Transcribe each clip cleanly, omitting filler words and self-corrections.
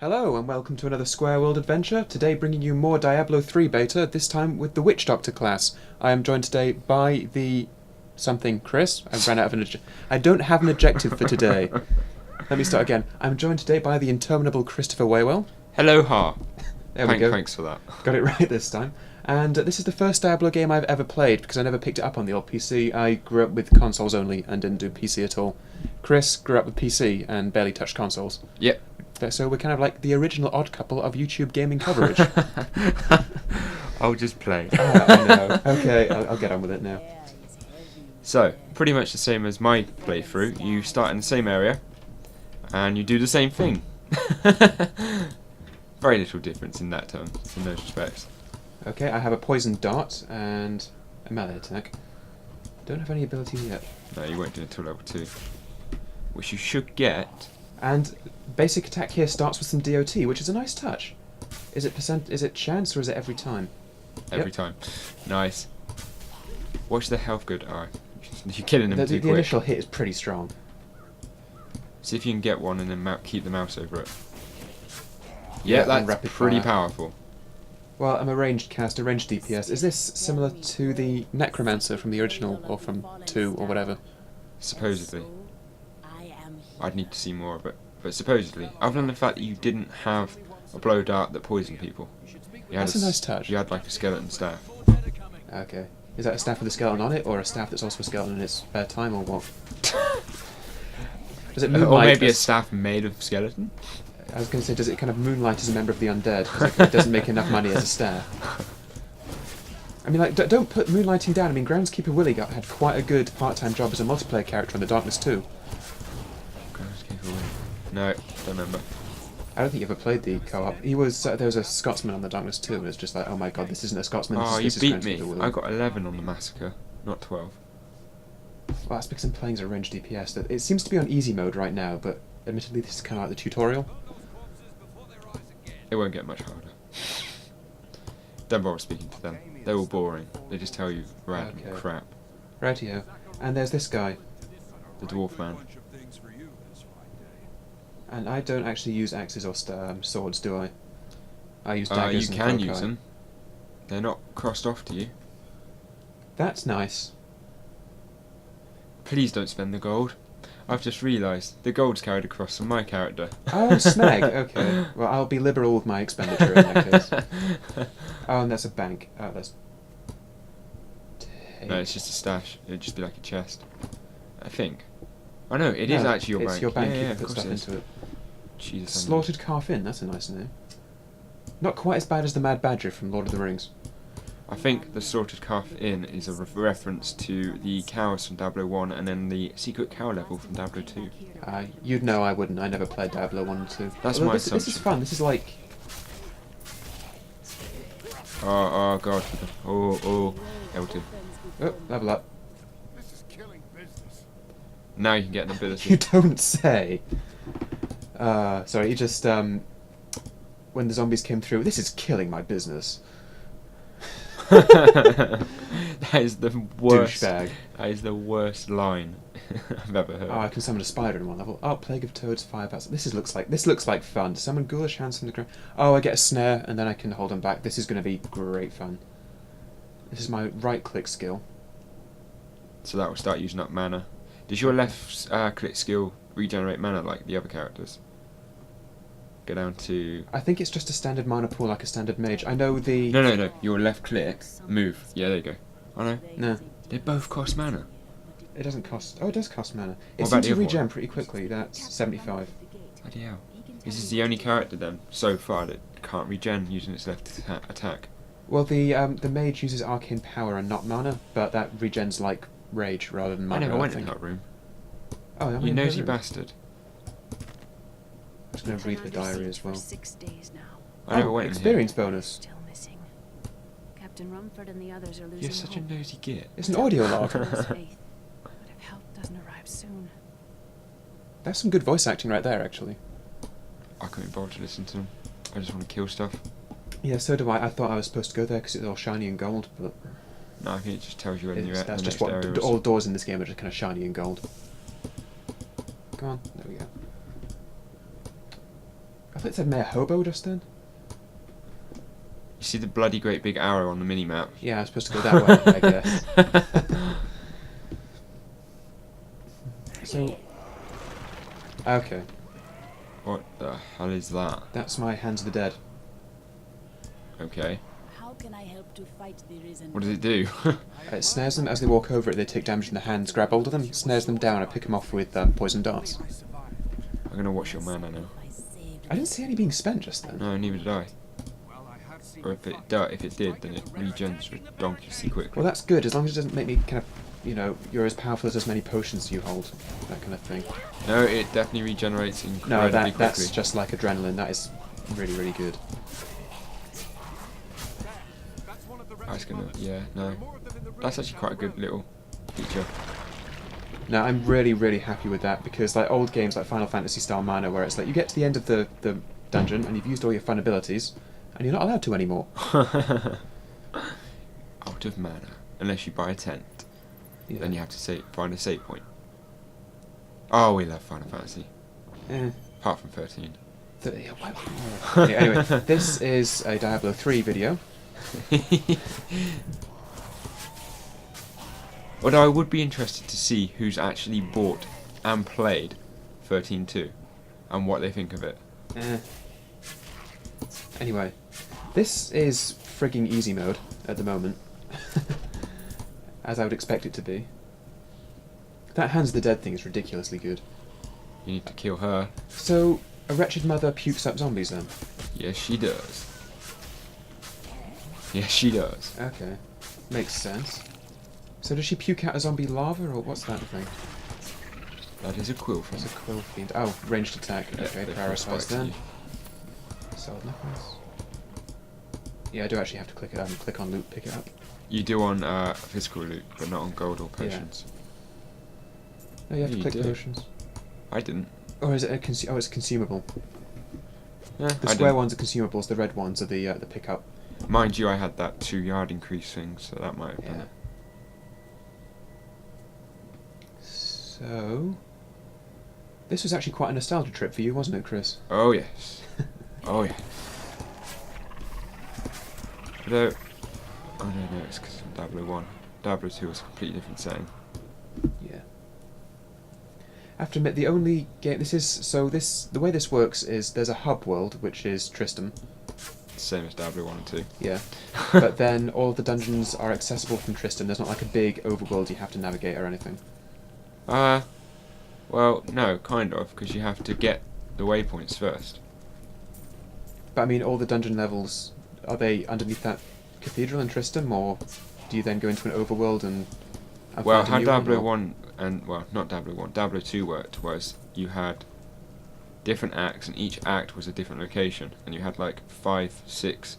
Hello and welcome to another SquareWorld adventure. Today bringing you more Diablo 3 beta, this time with the WitchDoctor class. I am joined today by the... something Chris? I ran out of an I don't have an adjective for today. Let me start again. I'm joined today by the interminable Christopher Waywell. Hello, ha. There we go. Thanks for that. Got it right this time. And this is the first Diablo game I've ever played because I never picked it up on the old PC. I grew up with consoles only and didn't do PC at all. Chris grew up with PC and barely touched consoles. Yep. So we're kind of like the original odd couple of YouTube gaming coverage. I'll just play. I know. Okay, I'll get on with it now. So, pretty much the same as my playthrough. You start in the same area, and you do the same thing. Very little difference in that term, in those respects. Okay, I have a poison dart and a melee attack. Don't have any abilities yet. No, you won't do it until level 2. Which you should get. And basic attack here starts with some DOT, which is a nice touch. Is it chance or is it every time? Every time. Nice. Watch the health good. Alright. You're killing them too quick. The initial hit is pretty strong. See if you can get one and then keep the mouse over it. Yeah, that's pretty powerful. Well, I'm a ranged caster, ranged DPS. Is this similar to the Necromancer from the original, or from 2, or whatever? Supposedly. I'd need to see more of it. But supposedly, other than the fact that you didn't have a blow dart that poisoned people. That's a nice touch. You had like a skeleton staff. Okay. Is that a staff with a skeleton on it, or a staff that's also a skeleton in its spare time, or what? Does it moonlight? Or maybe a staff made of skeleton? I was going to say, does it kind of moonlight as a member of the undead? Because it doesn't make enough money as a staff. I mean, like, don't put moonlighting down. I mean, Groundskeeper Willie had quite a good part-time job as a multiplayer character in The Darkness 2. No, don't remember. I don't think you ever played the co-op. He was there was a Scotsman on The Darkness 2, and it's just like, oh my god, this isn't a Scotsman. Oh, this you is beat me. I got 11 on the Massacre, not 12. Well, that's because I'm playing as a ranged DPS. It seems to be on easy mode right now, but admittedly this is kind of like the tutorial. It won't get much harder. Don't bother speaking to them. They're all boring. They just tell you random crap. Rightio. And there's this guy. The dwarf man. And I don't actually use axes or swords, do I? I use daggers and you can use them. They're not crossed off to you. That's nice. Please don't spend the gold. I've just realised the gold's carried across from my character. Oh, snag. Okay. Well, I'll be liberal with my expenditure in that case. Oh, and that's a bank. Oh, that's... No, it's just a stash. It'd just be like a chest. I think. Oh no, it is actually your bank. It's your bank, yeah, you can put stuff into it. Jesus, Slaughtered Calf Inn, that's a nice name. Not quite as bad as the Mad Badger from Lord of the Rings. I think the Slaughtered Calf Inn is a reference to the cows from Diablo 1 and then the secret cow level from Diablo 2. You'd know I wouldn't. I never played Diablo 1 and 2. That's my assumption. This is fun. This is like... Oh god. Oh, Elton. Oh, level up. Now you can get an ability. You don't say. Sorry, he just, when the zombies came through, this is killing my business. That is the worst. Douchebag. That is the worst line I've ever heard. Oh, I can summon a spider in one level. Oh, Plague of Toads, Fire Bats. This looks like fun. Summon ghoulish hands from the ground. Oh, I get a snare and then I can hold them back. This is going to be great fun. This is my right-click skill. So that will start using up mana. Does your left click skill regenerate mana like the other characters? Go down to... I think it's just a standard mana pool like a standard mage. I know the... No. Your left click, move. Yeah, there you go. Oh no. No. They both cost mana. It doesn't cost... Oh, it does cost mana. It What seems about to the other regen one? pretty quickly. That's 75. Bloody hell. This is the only character then, so far, that can't regen using its left attack. Well, the mage uses arcane power and not mana, but that regens like rage rather than mana. I never went in think. that room. Oh, I mean, You nosy bastard. I'm just going to read the diary as well. I never went in here. Experience bonus. Still missing. Captain Rumford and the others are losing You're such a hope. nosy git. It's an audio log. But if help doesn't arrive soon. That's some good voice acting right there, actually. I couldn't bother to listen to them. I just want to kill stuff. Yeah, so do I. I thought I was supposed to go there because it was all shiny and gold, but No, I think it just tells you when you're at that's the just next what area. all doors in this game are just kind of shiny and gold. Come on, there we go. thought it said Mayor Hobo just then. You see the bloody great big arrow on the mini map? Yeah, I'm supposed to go that way, I guess. So, okay, What the hell is that? that's my Hands of the Dead. Okay. How can I help to fight the risen? What does it do? It snares them as they walk over it. They take damage in the hands. Grab hold of them, snares them down, and pick them off with poison darts. I'm gonna watch your mana now. I saved I didn't see any being spent just then. No, neither did I. Or if it did, then it regens redonkulously quickly. Well, that's good, as long as it doesn't make me kind of, you know, you're as powerful as many potions you hold, that kind of thing. No, it definitely regenerates No, incredibly quickly. that's just like adrenaline. That is really, really good. I was gonna, yeah, no. That's actually quite a good little feature. No, I'm really, really happy with that, because like old games like Final Fantasy style mana, where it's like you get to the end of the dungeon and you've used all your fun abilities, and you're not allowed to anymore. Out of mana, unless you buy a tent. Yeah. Then you have to find a save point. Oh, we love Final Fantasy. Eh. Apart from 13. Yeah, yeah, anyway, this is a Diablo 3 video. Although I would be interested to see who's actually bought and played 13.2 and what they think of it. Anyway, this is frigging easy mode at the moment, as I would expect it to be. That Hands of the Dead thing is ridiculously good. You need to kill her. So, a wretched mother pukes up zombies then? Yes, she does. Yes, she does. Okay, makes sense. So does she puke out a zombie lava, or what's that thing? That is a quill from It's a quill fiend. Oh, ranged attack. Yeah, Okay, they prioritise frostbite then. you. Solid knuckles. Yeah, I do actually have to click on loot, pick it up. You do on physical loot, but not on gold or Yeah. potions. No, you have to You click do. potions. I didn't. Or is it a oh, it's consumable. Yeah, The I square didn't. ones are consumables, the red ones are the pickup. Mind you, I had that 2-yard increase thing, so that might have done Yeah. it. So... This was actually quite a nostalgia trip for you, wasn't it, Chris? Oh yes. Oh yeah. Although, oh no, it's because of Diablo 1. Diablo 2 was a completely different setting. Yeah. I have to admit, the only game... the way this works is there's a hub world, which is TRISTRAM. Same as Diablo 1 and 2. Yeah. But then all of the dungeons are accessible from TRISTRAM. There's not like a big overworld you have to navigate or anything. Well, no, kind of, because you have to get the waypoints first. But I mean, all the dungeon levels, are they underneath that cathedral in TRISTRAM, or do you then go into an overworld and Well, find a how new Diablo or- 1 and, well, not Diablo 1, Diablo 2 worked was you had different acts, and each act was a different location, and you had like 5, 6.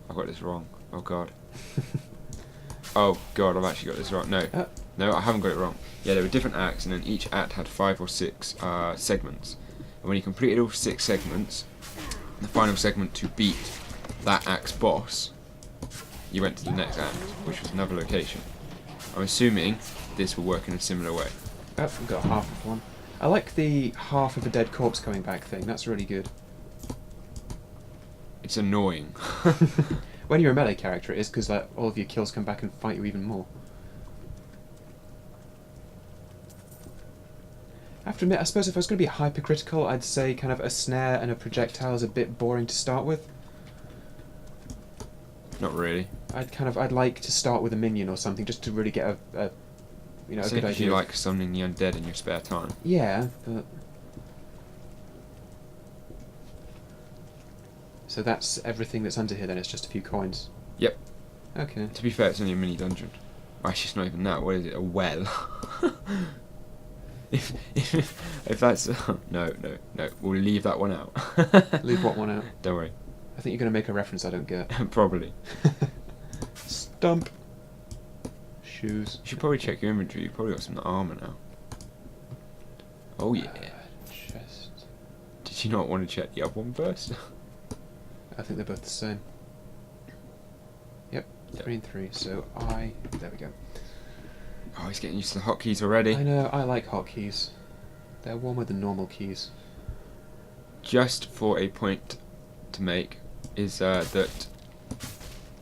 I've got this wrong. Oh god. Oh god, I've actually got this wrong. No. No, I haven't got it wrong. Yeah, there were different acts, and then each act had 5 or 6 segments. And when you completed all 6 segments, the final segment to beat that act's boss, you went to the next act, which was another location. I'm assuming this will work in a similar way. Oh, we've got half of one. I like the half of a dead corpse coming back thing. That's really good. It's annoying. When you're a melee character, it is, because like, all of your kills come back and fight you even more. I have to admit, I suppose if I was going to be hypercritical, I'd say kind of a snare and a projectile is a bit boring to start with. Not really. I'd like to start with a minion or something, just to really get a you know, a So good if idea. you like summoning the undead in your spare time. Yeah, but... So that's everything that's under here then, it's just a few coins. Yep. Okay. To be fair, it's only a mini dungeon. Actually, it's not even that. What is it? A well. if that's no. We'll leave that one out. Leave what one out? Don't worry. I think you're going to make a reference I don't get. Probably. Stump. Shoes. You should probably check your inventory. You've probably got some armor now. Oh yeah. Chest. Did you not want to check the other one first? I think they're both the same. Yep, 3 and 3. So there we go. Oh, he's getting used to the hotkeys already. I know, I like hotkeys. They're warmer than normal keys. just for a point to make, is that,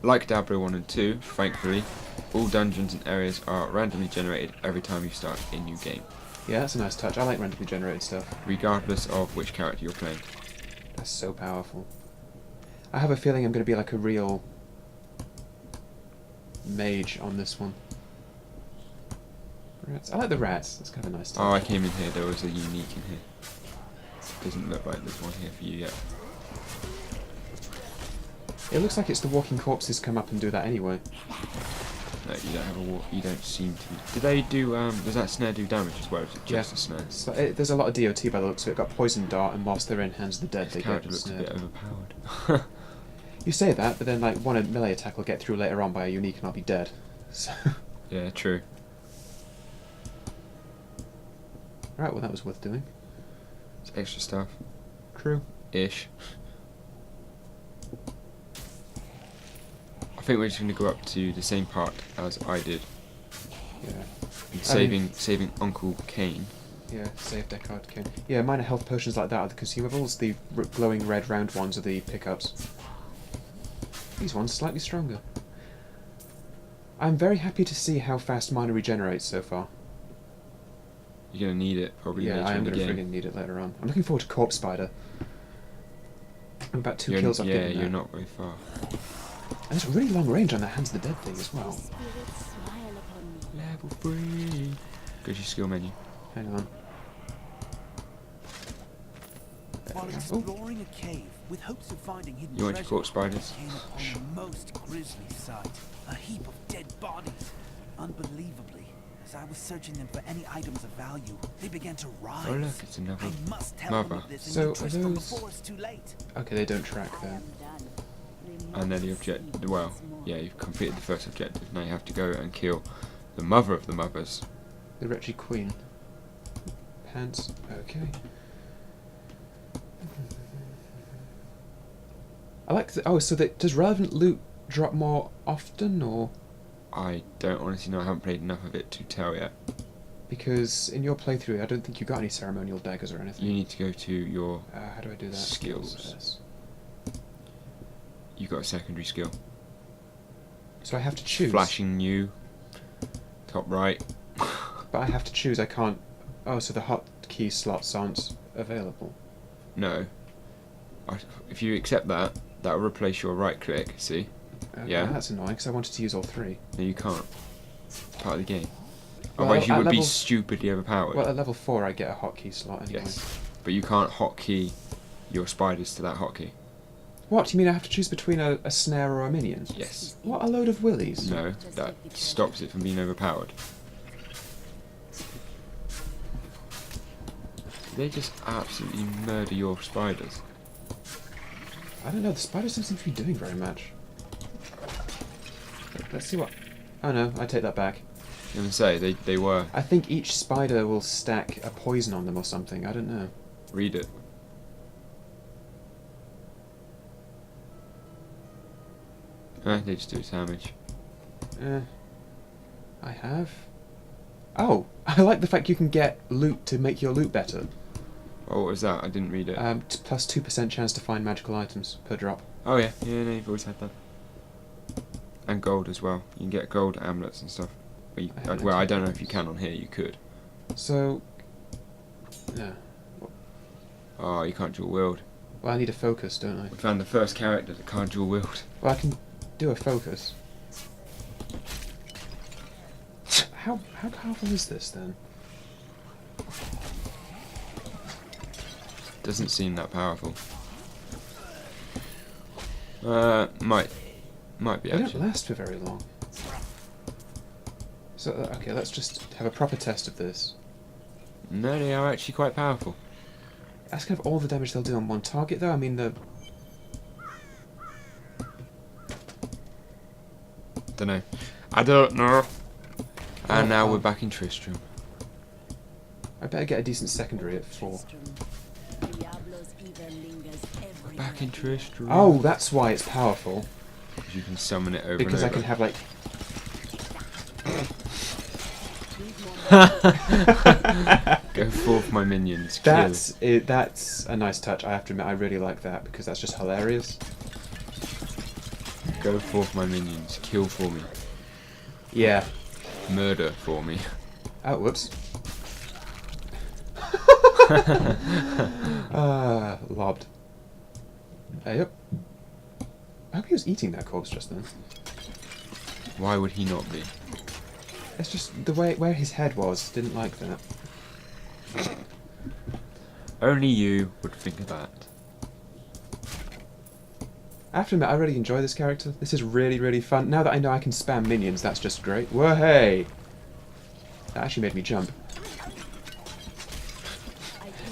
like Diablo 1 and 2, thankfully, all dungeons and areas are randomly generated every time you start a new game, Yeah, that's a nice touch. I like randomly generated stuff. regardless of which character you're playing. That's so powerful. I have a feeling I'm going to be like a real mage on this one. Rats. I like the rats. That's kind of a nice touch. Oh, I came in here, there was a unique in here. Doesn't look like there's one here for you yet. It looks like it's the walking corpses come up and do that anyway. No, you don't have a walk. You don't seem to be. Do they do? Does that snare do damage as well? Or is it just a snare? So there's a lot of DOT by the looks of it. It got poison dart, and whilst they're in hands of the dead, they get Character looks a snared. bit overpowered. You say that, but then like one melee attack will get through later on by a unique, and I'll be dead. So. Yeah, true. Right, well that was worth doing. It's extra stuff. True. Ish. I think we're just going to go up to the same part as I did. Yeah. And saving Uncle Kane. Yeah, save Deckard Kane. Yeah, minor health potions like that are the consumables. The glowing red round ones are the pickups. These ones slightly stronger. I'm very happy to see how fast minor regenerates so far. You're going to need it probably Yeah, later I am in the going to game. friggin' need it later on. I'm looking forward to Corpse Spider. I'm about 2 kills off getting you're that. not very far. And there's a really long range on that Hands of the Dead thing as well. Spirits smile upon me. Level 3. Go to your skill menu. Hang on. While Oh, exploring a cave with hopes of finding hidden You want your treasure, corpse spiders? I came upon a most grisly sight. A heap of dead bodies. Unbelievably, as I was searching them for any items of value, they began to rise. Oh look, it's another I must tell mother. them of this So, and are Tristram those- before it's too late. okay, they don't track I then. am done. And then the objective. Well, yeah, you've completed the first objective. Now you have to go and kill the mother of the mothers. The Wretched Queen. Pants. Okay. I like the, oh, so that does relevant loot drop more often, or I don't honestly know. I haven't played enough of it to tell yet. because in your playthrough I don't think you got any ceremonial daggers or anything. You need to go to your. How do I do that? Skills. Yes. You got a secondary skill. So I have to choose. Flashing new. Top right. But I have to choose. I can't. Oh, so the hotkey slots aren't available. No. If you accept that, that will replace your right click. See? Okay, Yeah. That's annoying because I wanted to use all three. No, you can't. It's part of the game. Well, Otherwise, you at would be level- stupidly overpowered. Well, at level 4 I get a hotkey slot anyway. Yes. But you can't hotkey your spiders to that hotkey. What? You mean I have to choose between a snare or a minion? Yes. What a load of willies. No, that stops it from being overpowered. They just absolutely murder your spiders. I don't know, the spiders don't seem to be doing very much. Let's see what... Oh no, I take that back. I'm gonna say, they were. I think each spider will stack a poison on them or something, I don't know. Read it. They just do damage. I have... Oh! I like the fact you can get loot to make your loot better. Oh, what was that? I didn't read it. Plus 2% chance to find magical items per drop. Oh yeah, no, you've always had that. And gold as well. You can get gold amulets and stuff. Well, I haven't I actually don't know done if you this. can on here. You could. So... Yeah. Oh, you can't dual wield. Well, I need a focus, don't I? We found the first character that can't dual wield. Well, I can do a focus. How powerful is this then? Doesn't seem that powerful. Might be They don't actually. last for very long. So, okay, let's just have a proper test of this. No, they are actually quite powerful. That's kind of all the damage they'll do on one target, though. I mean, the... Don't know. I don't know. And Oh, now oh. we're back in Tristram. I better get a decent secondary at 4. Tristram. Diablo's evil lingers everywhere. Back in Tristram. Oh, that's why it's powerful. You can summon it over Because I and over. can have, like... Go forth, my minions. Kill. That's it. That's a nice touch. I have to admit, I really like that because that's just hilarious. Go forth, my minions. Kill for me. Yeah. Murder for me. Oh, whoops. Lobbed. Yep. I hope he was eating that corpse just then. Why would he not be? It's just the way where his head was. Didn't like that. Only you would think of that. I have to admit, I really enjoy this character. This is really, really fun. Now that I know I can spam minions, that's just great. Whoa, hey! That actually made me jump.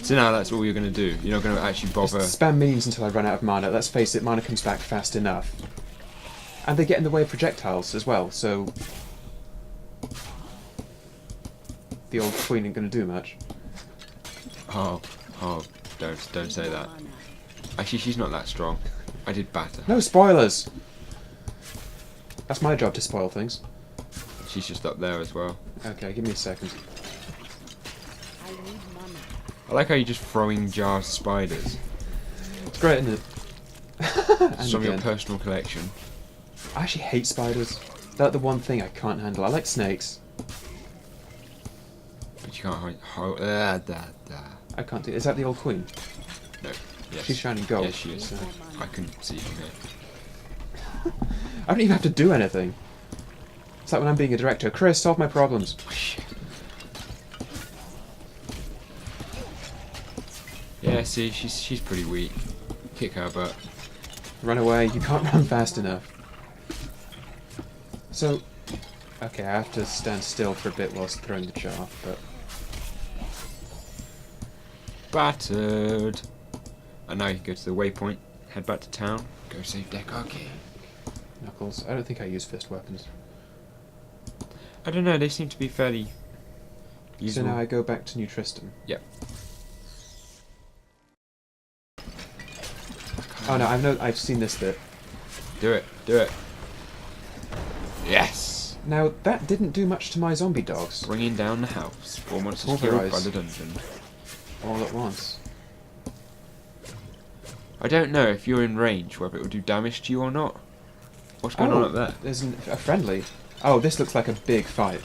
So now that's all you're going to do. You're not going to actually bother. Just spam minions until I run out of mana. Let's face it, mana comes back fast enough. And they get in the way of projectiles as well, so... the old queen ain't going to do much. Oh, don't say that. Actually, she's not that strong. I did batter. No spoilers! That's my job to spoil things. She's just up there as well. Okay, give me a second. I need mana. I like how you're just throwing jars of spiders. It's great, isn't it? It's And from your again. personal collection. I actually hate spiders. They're the one thing I can't handle. I like snakes. But you can't I can't do. Is that the old queen? No. Yes. She's shining gold. Yes, she is. So- I couldn't see from here. I don't even have to do anything. It's like when I'm being a director. Chris, solve my problems. Yeah, see, she's pretty weak. Kick her butt. Run away. You can't run fast enough. So, okay, I have to stand still for a bit whilst throwing the jar, but... Battered. And now you can go to the waypoint, head back to town, go save Dekaki. Knuckles, I don't think I use fist weapons. I don't know, they seem to be fairly So usable. now I go back to New TRISTRAM. Yep. Oh no, I've seen this bit. Do it, do it. Yes! Now, that didn't do much to my zombie dogs. Bringing down the house. 4 monsters killed by Pulverise. the dungeon. All at once. I don't know if you're in range, whether it will do damage to you or not. What's going on up there? There's a friendly. Oh, this looks like a big fight.